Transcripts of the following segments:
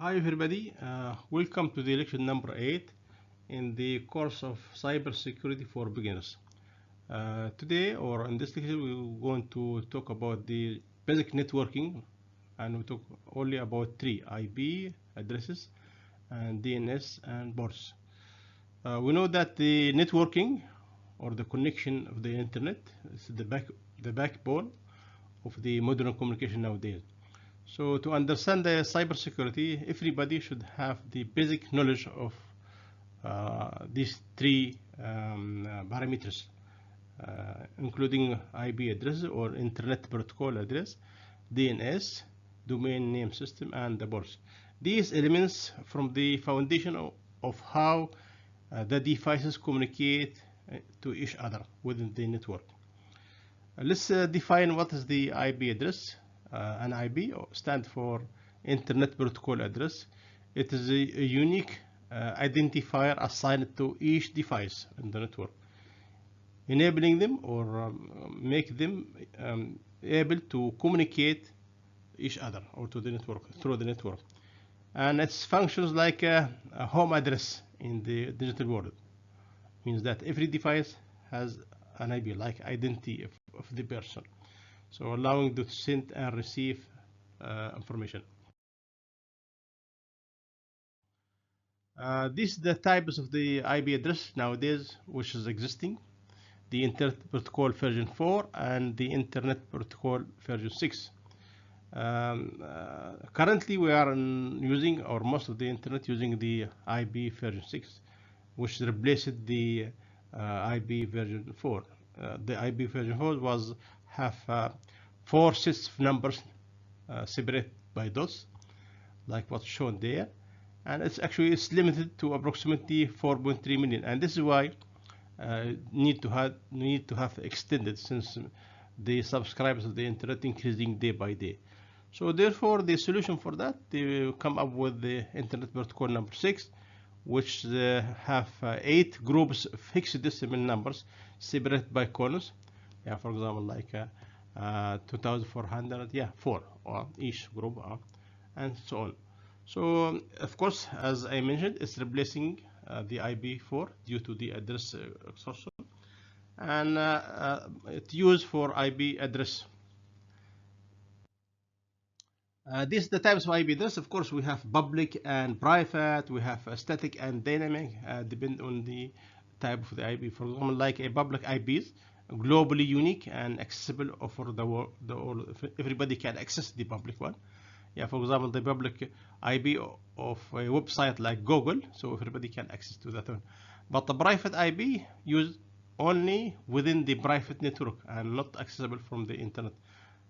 Hi everybody, welcome to the lecture number 8 in the course of cybersecurity for beginners. Today or in this lecture we're going to talk about the basic networking, and we talk only about three: IP addresses and DNS and ports. We know that the networking or the connection of the internet is the backbone of the modern communication nowadays. So to understand the cybersecurity, everybody should have the basic knowledge of these three parameters, including IP address or Internet Protocol address, DNS, domain name system, and the ports. These elements form the foundation of how the devices communicate to each other within the network. Let's define what is the IP address. An IP stands for Internet Protocol Address. It is a unique identifier assigned to each device in the network, enabling them or make them able to communicate each other or to the network through the network. And it functions like a home address in the digital world. Means that every device has an IP, like identity of the person, so allowing to send and receive information. This is the types of the IP address nowadays which is existing: the Internet Protocol version 4 and the Internet Protocol version 6. Currently we are using, or most of the internet using, the IP version 6, which replaced the IP version 4. The IP version 4 was have 4 sets of numbers separated by dots, like what's shown there, and it's limited to approximately 4.3 million, and this is why need to have extended, since the subscribers of the internet increasing day by day. So therefore the solution for that, they come up with the Internet Protocol number 6, which have 8 groups of hexadecimal numbers separated by colons. Yeah, for example, like 2400, 4 or each group, and so on. So of course, as I mentioned, it's replacing the IP4 due to the address extortion, and it's used for IP address. This is the types of IP address. Of course, we have public and private. We have static and dynamic, depend on the type of the IP. For example, like a public IP is globally unique and accessible for the world. Everybody can access the public one. Yeah, for example, the public IP of a website like Google, so everybody can access to that one. But the private IP used only within the private network and not accessible from the internet,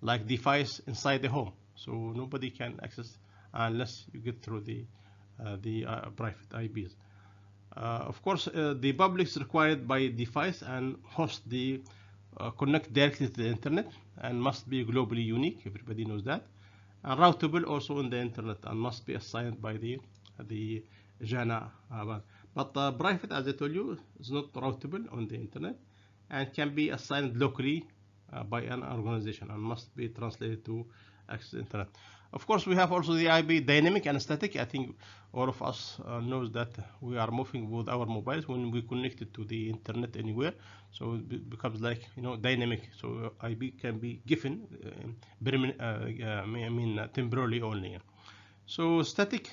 like device inside the home. So nobody can access unless you get through the private IPs. Of course, the public is required by device and host the connect directly to the internet and must be globally unique. Everybody knows that. And routable also on the internet and must be assigned by the JANA. But private, as I told you, is not routable on the internet and can be assigned locally by an organization and must be translated to access the internet. Of course, we have also the IP dynamic and static. I think all of us knows that we are moving with our mobiles when we connect it to the internet anywhere. So it becomes like, dynamic. So IP can be given temporarily only. So static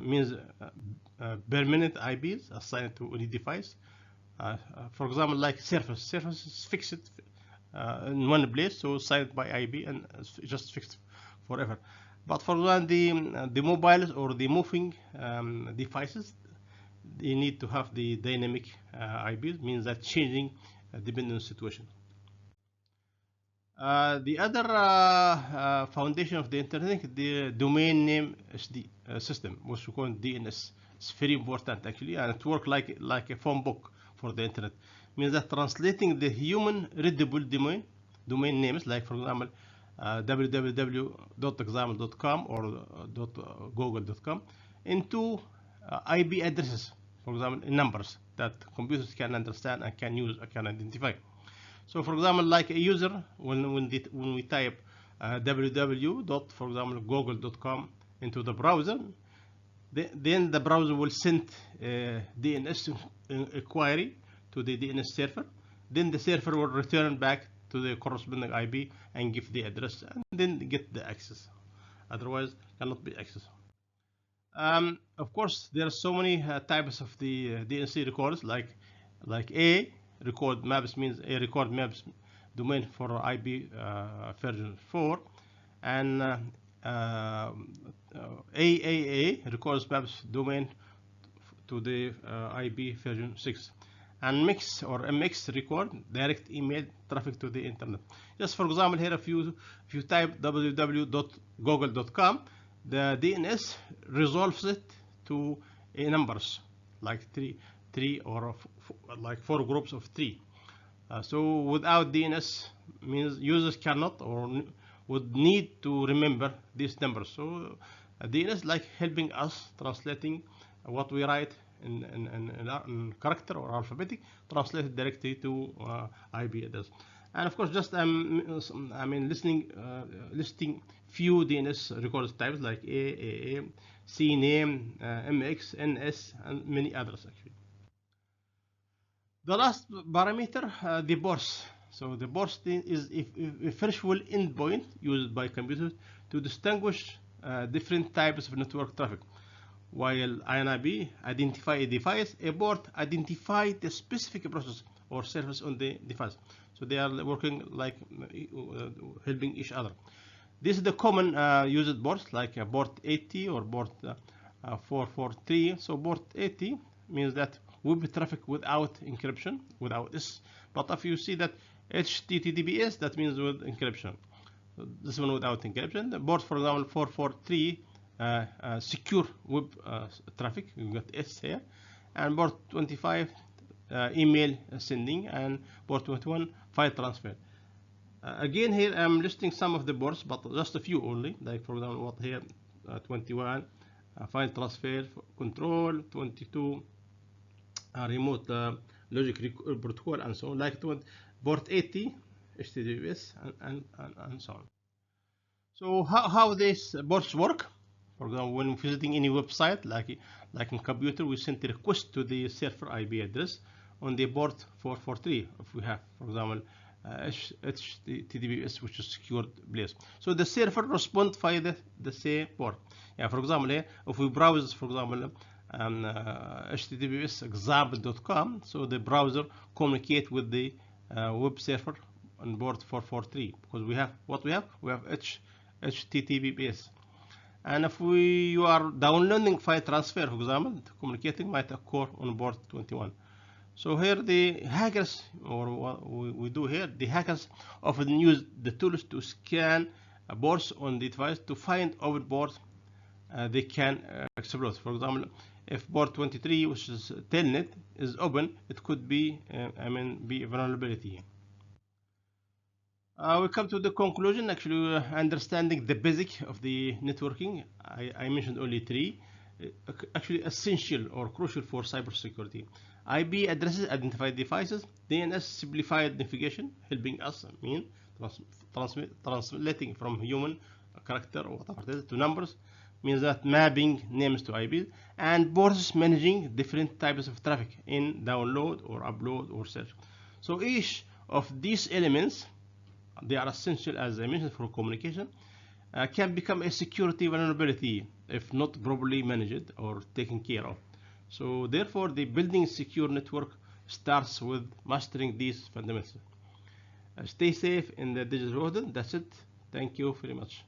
means permanent IPs assigned to any device. For example, like Surface is fixed in one place, so assigned by IP and just fixed forever. But for the mobiles or the moving devices, they need to have the dynamic IPs, means that changing depending on the situation. The other foundation of the internet, the domain name system, which we call DNS. It's very important actually, and it works like a phone book for the internet. Means that translating the human readable domain names, like for example www.example.com or .google.com, into IP addresses, for example, numbers that computers can understand and can use and can identify. So for example, like a user, when we type www. for example, google.com into the browser, Then the browser will send DNS inquiry to the DNS server. Then the server will return back to the corresponding IP and give the address and then get the access. Otherwise, cannot be accessed. Of course, there are so many types of the DNS records, like a record maps means a record maps domain for IP version 4, and AAA records maps domain to the IP version 6, and mix or MX record direct email traffic to the internet. Just for example, here if you type www.google.com, the DNS resolves it to numbers like three or like 4 groups of 3. So without DNS means users cannot or would need to remember these numbers. So DNS like helping us translating what we write in character or alphabetic, translated directly to IP address. And of course, just listing few DNS records types like AAA, CNAME, MX, NS, and many others actually. The last parameter, the burst. So the burst is a virtual endpoint used by computers to distinguish different types of network traffic. While INIB identify a device, a port identify the specific process or service on the device. So they are working like helping each other. This is the common used ports like port 80 or port 443. So port 80 means that web traffic without encryption, without this. But if you see that HTTPS, that means with encryption. So this one without encryption. The port, for example, 443, secure web traffic. You got S here, and port 25, email sending, and port 21, file transfer. Again, here I'm listing some of the ports, but just a few only. Like for example, what here, 21, file transfer control, 22. Remote logic protocol, and so on, like port 80 HTTPS and so on. So how these ports work? For example, when visiting any website, like in computer, we send a request to the server IP address on the port 443. If we have, for example, HTTPS, which is secured place, so the server responds via the same port. Yeah, for example, here, if we browse, for example, HTTPS example.com, so the browser communicate with the web server on port 443, because we have HTTPS. And if you are downloading file transfer, for example, communicating might occur on port 21. So here the hackers, or what we do here, the hackers often use the tools to scan ports on the device to find open ports they can exploit. For example, if port 23, which is telnet, is open, it could be be a vulnerability. We come to the conclusion. Actually, understanding the basic of the networking, I mentioned only 3, actually essential or crucial for cybersecurity. IP addresses identify devices, DNS simplified navigation, helping us translating from human character or whatever it is to numbers, means that mapping names to IPs, and ports managing different types of traffic in download or upload or search. So each of these elements, they are essential, as I mentioned, for communication, can become a security vulnerability if not properly managed or taken care of. So therefore, the building secure network starts with mastering these fundamentals. Stay safe in the digital world. That's it. Thank you very much.